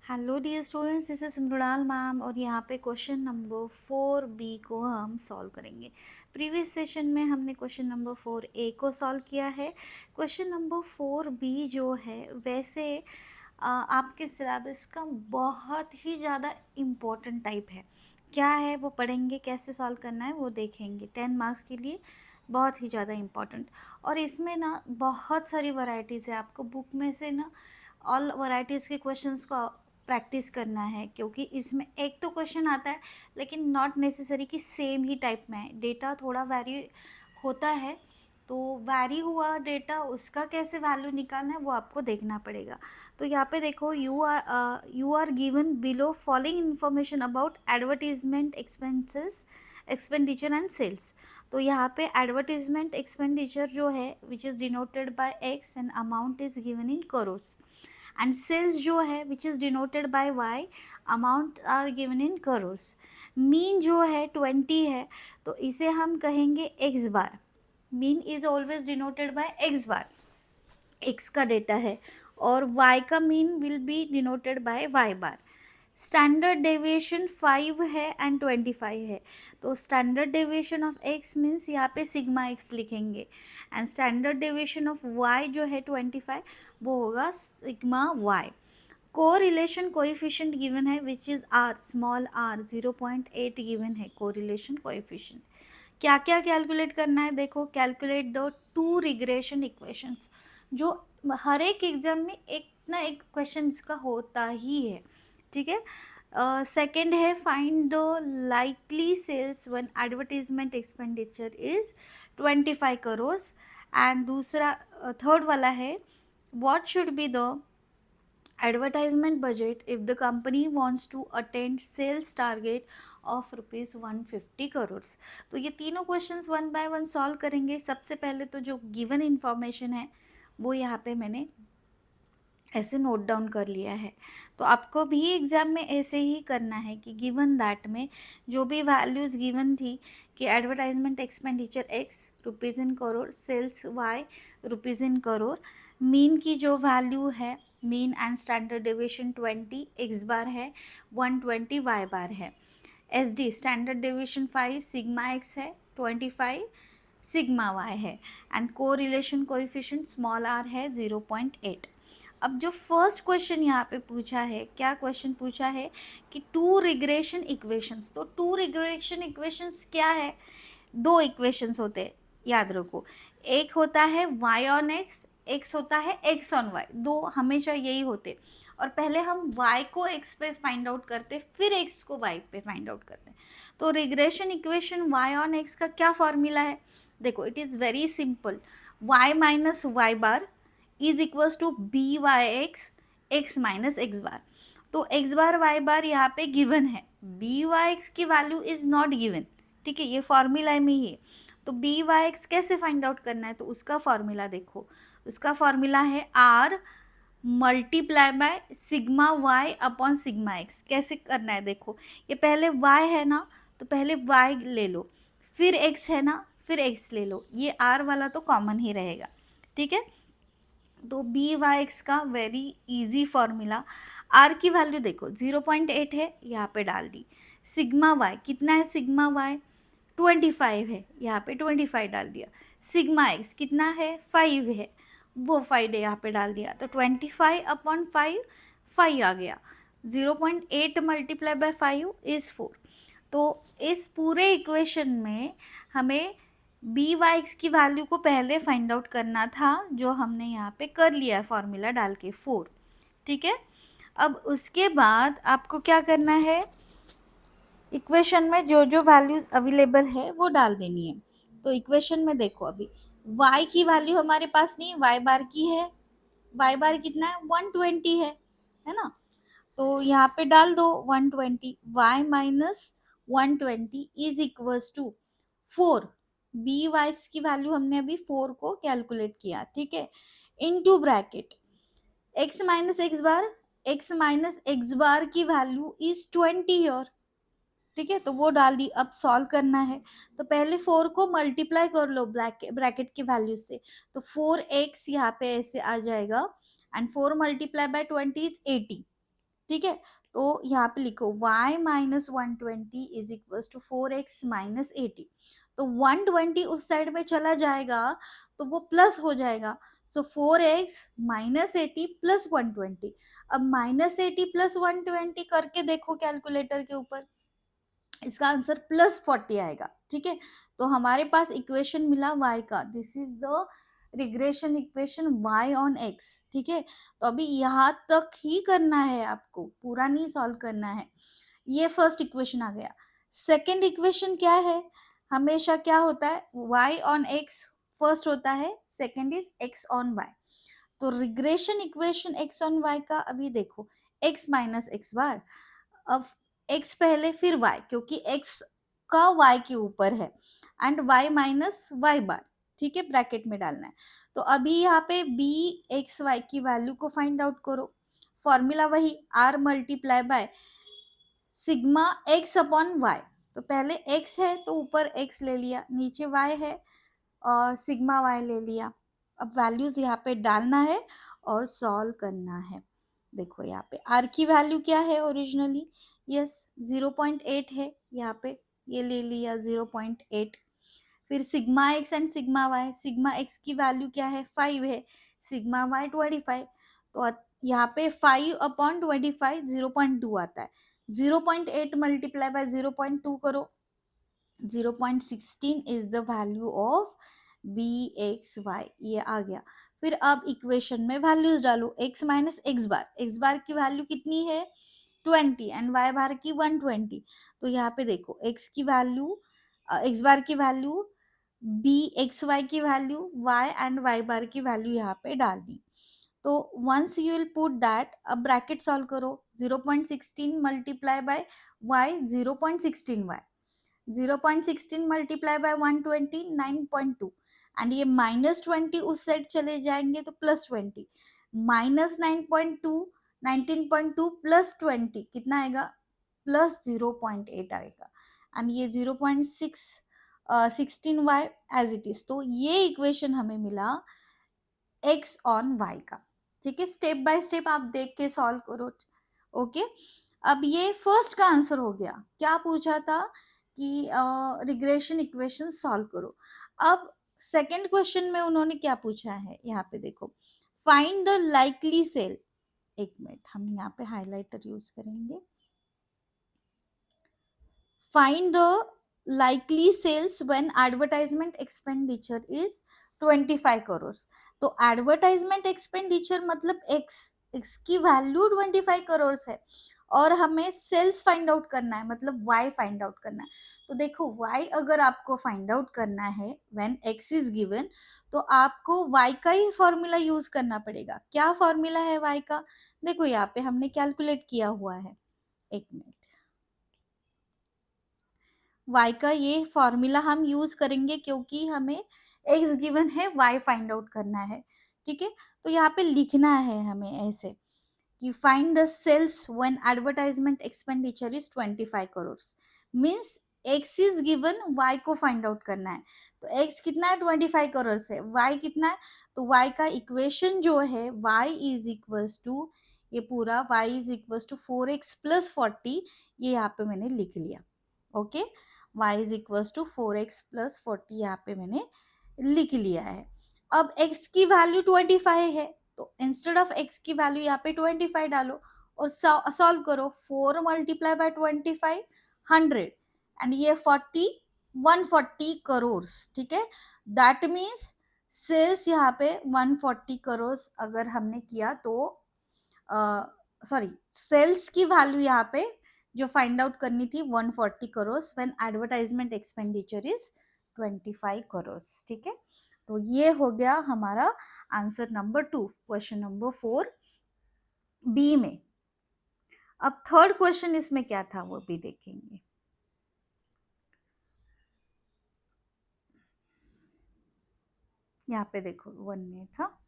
Hello dear students, this is Mrinal ma'am और यहाँ पे क्वेश्चन नंबर 4B को हम सॉल्व करेंगे। प्रीवियस सेशन में हमने क्वेश्चन नंबर 4A को सॉल्व किया है। क्वेश्चन नंबर 4B जो है वैसे आपके सिलेबस का बहुत ही ज़्यादा इम्पोर्टेंट टाइप है। क्या है वो पढ़ेंगे, कैसे सॉल्व करना है वो देखेंगे। 10 मार्क्स के लिए बहुत ही ज़्यादा इम्पोर्टेंट। और इसमें ना बहुत सारी वैरायटीज़ है, आपको बुक में से ना ऑल वैरायटीज़ के क्वेश्चंस को प्रैक्टिस करना है, क्योंकि इसमें एक तो क्वेश्चन आता है लेकिन नॉट नेसेसरी कि सेम ही टाइप में है, डेटा थोड़ा वैरी होता है। तो वैरी हुआ डेटा उसका कैसे वैल्यू निकालना है वो आपको देखना पड़ेगा। तो यहाँ पे देखो, you are given below following information about advertisement expenses expenditure and sales. तो यहाँ पे एडवर्टीजमेंट एक्सपेंडिचर जो है which is denoted by X and amount is given in crores, and sales जो है which is denoted by Y, amount are given in crores. Mean जो है 20 है तो इसे हम कहेंगे X bar. Mean is always denoted by X bar, X का डेटा है, और वाई का mean will be denoted by y bar. Standard deviation 5 है एंड 25 है, तो standard deviation of x means यहाँ पे सिग्मा एक्स लिखेंगे, and standard deviation of y जो है 25 वो होगा sigma y. Correlation coefficient given है which is r, small r 0.8 given है कोरिलेशन कोएफिशिएंट। क्या क्या कैलकुलेट करना है, देखो calculate the two regression equations, जो हर एक एग्जाम में एक ना एक क्वेश्चन इसका होता ही है, ठीक है। सेकेंड है find the likely sales when advertisement expenditure is 25 crores, and दूसरा थर्ड वाला है what should be the advertisement budget if the company wants to attain sales target of rupees 150 crores। तो ये तीनों questions one by one solve करेंगे। सबसे पहले तो जो गिवन इन्फॉर्मेशन है वो यहाँ पे मैंने ऐसे नोट डाउन कर लिया है। तो आपको भी एग्ज़ाम में ऐसे ही करना है कि गिवन दैट में जो भी वैल्यूज़ गिवन थी कि advertisement expenditure x rupees in crore, sales y rupees in crore, mean की जो वैल्यू है mean and standard deviation 20 x bar है, 120 वाई बार है। S D standard deviation 5 sigma x है, 25 सिग्मा वाई है, and correlation coefficient small r है 0.8। अब जो फर्स्ट क्वेश्चन यहाँ पे पूछा है, क्या क्वेश्चन पूछा है कि टू रिग्रेशन इक्वेशंस। तो टू रिग्रेशन इक्वेशंस क्या है, दो इक्वेशंस होते हैं याद रखो, एक होता है y ऑन x, एक होता है x ऑन y, दो हमेशा यही होते। और पहले हम y को x पे फाइंड आउट करते, फिर x को y पे फाइंड आउट करते। तो regression equation y on x का क्या फॉर्मूला है, देखो it is very simple, y minus y bar is equals to b y x, x minus x bar. तो एक्स बार वाई बार यहाँ पे गिवन है, बी वाई एक्स की value is not given, ठीक है, ये फॉर्मूला में ही है। तो बी वाई एक्स कैसे फाइंड आउट करना है, तो उसका फॉर्मूला देखो, उसका फॉर्मूला है R multiply by sigma Y upon sigma X. कैसे करना है देखो, ये पहले वाई है ना तो पहले वाई ले लो, फिर एक्स है ना फिर एक्स ले लो, ये आर वाला तो कॉमन ही रहेगा, ठीक है। तो बी वाई एक्स का वेरी इजी फॉर्मूला, आर की वैल्यू देखो 0.8 है यहाँ पे डाल दी, सिग्मा वाई कितना है, सिग्मा वाई 25 है यहाँ पे 25 डाल दिया, सिग्मा एक्स कितना है 5 है वो 5 यहाँ पे डाल दिया, तो 25 अपॉन 5 5 आ गया, 0.8 मल्टीप्लाई बाय 5 इज़ 4। तो इस पूरे इक्वेशन में हमें बी वाई एक्स की वैल्यू को पहले फाइंड आउट करना था, जो हमने यहाँ पे कर लिया है फॉर्मूला डाल के 4, ठीक है। अब उसके बाद आपको क्या करना है, इक्वेशन में जो जो वैल्यूज अवेलेबल है वो डाल देनी है। तो इक्वेशन में देखो अभी y की वैल्यू हमारे पास नहीं, y बार की है, y बार कितना है 120 है ना। तो यहाँ पे डाल दो 120, y minus 120 is equals to 4, b y x की वैल्यू हमने अभी 4 को कैलकुलेट किया, ठीक है, into bracket x minus x bar, x minus x bar की वैल्यू इज 20 और, ठीक है, तो वो डाल दी। अब सॉल्व करना है तो पहले 4 को मल्टीप्लाई कर लो ब्रैकेट की वैल्यू से, तो 4x यहाँ पे ऐसे आ जाएगा, एंड 4 मल्टीप्लाई बाय 20 इज 80, ठीक है, तो यहाँ पे लिखो y minus 120 is equal to 4x minus 80। तो 120 उस साइड में चला जाएगा तो वो प्लस हो जाएगा, सो 4x माइनस 80 प्लस 120। अब माइनस 80 प्लस 120 करके देखो कैलकुलेटर के ऊपर, इसका आंसर प्लस 40 आएगा। ठीक है, तो हमारे पास इक्वेशन मिला y का, this is the regression equation y on x। ठीक है, तो अभी यहाँ तक ही करना है आपको, पूरा नहीं सॉल्व करना है। ये फर्स्ट इक्वेशन आ गया। सेकेंड इक्वेशन क्या है, हमेशा क्या होता है, y ऑन x फर्स्ट होता है, second is x on y। तो regression equation x on y का अभी देखो, x माइनस एक्स बार, अब x पहले फिर y, क्योंकि x का y के ऊपर है, एंड y माइनस वाई बार। ठीक है, ब्रैकेट में डालना है। तो अभी यहाँ पे बी एक्स वाई की वैल्यू को फाइंड आउट करो, फॉर्मूला वही r multiply by sigma x upon y। तो पहले x है तो ऊपर x ले लिया, नीचे y है और सिग्मा y ले लिया। अब वैल्यूज यहाँ पे डालना है और सॉल्व करना है। देखो यहाँ पे r की वैल्यू क्या है ओरिजिनली, यस 0.8 है, यहाँ पे ये ले लिया 0.8। फिर sigma x and sigma y, sigma x की वैल्यू क्या है 5 है, सिग्मा y 25। तो यहाँ पे 5 अपॉन 25 0.2 आता है, 0.8 मल्टीप्लाई बाय 0.2 करो, 0.16 is the value of b x y, ये आ गया। फिर अब इक्वेशन में वैल्यूज डालो, x माइनस एक्स बार की वैल्यू कितनी है 20 एंड y बार की 120। तो यहाँ पे देखो x की वैल्यू, x बार की वैल्यू, बी एक्स वाई की value, y and y bar की वैल्यू यहाँ पे डाल दी। तो once you will put that, अब ब्रैकेट सॉल्व करो, 0.16 multiply by y 0.16y, 0.16 multiply by 120 9.2, and ये -20 उस साइड चले जाएंगे तो +20, -9.2 19.2 +20 कितना आएगा, +0.8 आएगा, एंड ये 0.16y एज इट इज। तो ये इक्वेशन हमें मिला x ऑन y का। ठीक है, स्टेप बाय स्टेप आप देख के सॉल्व करो। ओके, अब ये फर्स्ट का आंसर हो गया। क्या पूछा था कि रिग्रेशन इक्वेशन सॉल्व करो। अब सेकंड क्वेश्चन में उन्होंने क्या पूछा है, यहाँ पे देखो, फाइंड द लाइकली सेल। एक मिनट, हम यहाँ पे हाइलाइटर यूज करेंगे। Find the likely sales when advertisement expenditure is 25 crore. तो एडवर्टाइजमेंट एक्सपेंडिचर मतलब एक्स की वैल्यू 25 करोड़ है, और हमें सेल्स फाइंड आउट करना है, मतलब y फाइंड आउट करना है। तो देखो y अगर आपको फाइंड आउट करना है व्हेन x इज गिवन, तो आपको y का ही फॉर्मूला यूज करना पड़ेगा। क्या फॉर्मूला है y का, देखो यहाँ पे हमने कैलकुलेट किया हुआ है। एक मिनट, y का ये फॉर्मूला हम यूज करेंगे क्योंकि हमें x गिवन है, y फाइंड आउट करना है। ठीक है, तो यहाँ पे लिखना है हमें ऐसे कि find the sales when advertisement expenditure is 25 crore, means x is given, y को फाइंड आउट करना है। तो x कितना है 25 करोड़ है, y कितना है, तो y का इक्वेशन जो है y इज इक्वल्स टू, ये पूरा y is equals to 4x plus 40, ये यहाँ पे मैंने लिख लिया। Okay, y is equals to 4x plus 40 यहाँ पे मैंने लिख लिया है। अब x की वैल्यू 25 है, तो इंस्टेड ऑफ x की वैल्यू यहाँ पे 25 डालो और सॉल्व करो। 4 मल्टीप्लाई बाय 25 100, एंड ये 40 140 करोड़। ठीक है, दैट मीन्स सेल्स यहाँ पे 140 करोड़ अगर हमने किया तो, सॉरी, सेल्स की वैल्यू यहाँ पे जो फाइंड आउट करनी थी 140 crore when advertisement expenditure is 25 crore. ठीक है, तो ये हो गया हमारा answer number 2, question number 4 b में। अब थर्ड क्वेश्चन इसमें क्या था वो भी देखेंगे। यहाँ पे देखो 1 मिनट। हाँ,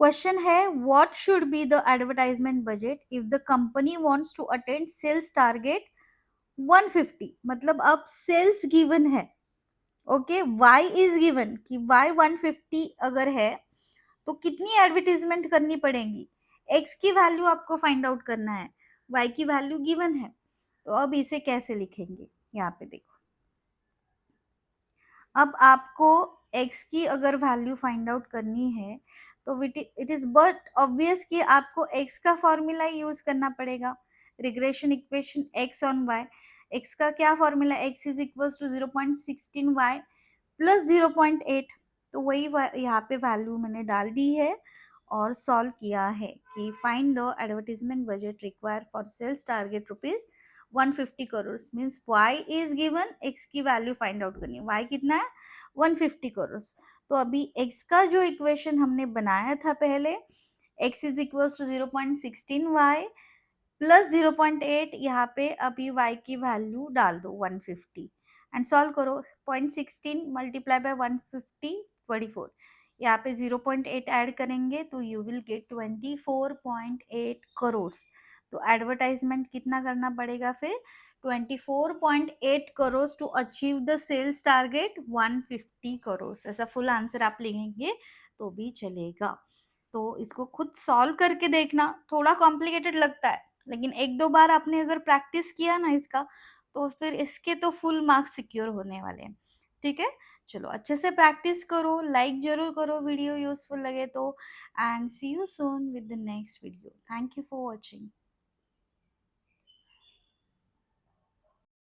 क्वेश्चन है what should be the advertisement budget if the company wants to attend sales target 150। मतलब अब सेल्स गिवन है, ओके, y इज गिवन कि y 150 अगर है तो कितनी एडवर्टीजमेंट करनी पड़ेगी, x की वैल्यू आपको फाइंड आउट करना है, y की वैल्यू गिवन है, तो अब इसे कैसे लिखेंगे, यहाँ पे देखो। अब आपको x की अगर वैल्यू फाइंड आउट करनी है तो इट इज बट ऑब्वियस कि आपको x का फॉर्मूला यूज करना पड़ेगा, regression equation x on y। x का क्या formula, x is equal to 0.16y plus 0.8, तो वही यहाँ पे वैल्यू मैंने डाल दी है और सॉल्व किया है कि find the advertisement budget require for sales target rupees 150 crore. Means y is given, x की वैल्यू फाइंड आउट करनी है, y कितना है 150 करोड़। तो अभी x का जो इक्वेशन हमने बनाया था पहले, x is equal to 0.16y plus 0.8, यहाँ पे अभी y की वैल्यू डाल दो 150 एंड सॉल्व करो। 0.16 मल्टीप्लाई बाय 150 24, यहाँ पे 0.8 ऐड करेंगे तो यू विल गेट 24.8 करोड़। तो एडवर्टाइजमेंट कितना करना पड़ेगा फिर, 24.8 crore to achieve the sales target 150 crore. ऐसा फुल आंसर आप लिखेंगे तो भी चलेगा। तो इसको खुद सॉल्व करके देखना, थोड़ा कॉम्प्लिकेटेड लगता है, लेकिन एक दो बार आपने अगर प्रैक्टिस किया ना इसका, तो फिर इसके तो फुल मार्क्स सिक्योर होने वाले हैं। ठीक है, चलो अच्छे से प्रैक्टिस करो, लाइक जरूर करो वीडियो यूजफुल लगे तो, and see you soon with the next video. Thank you for watching.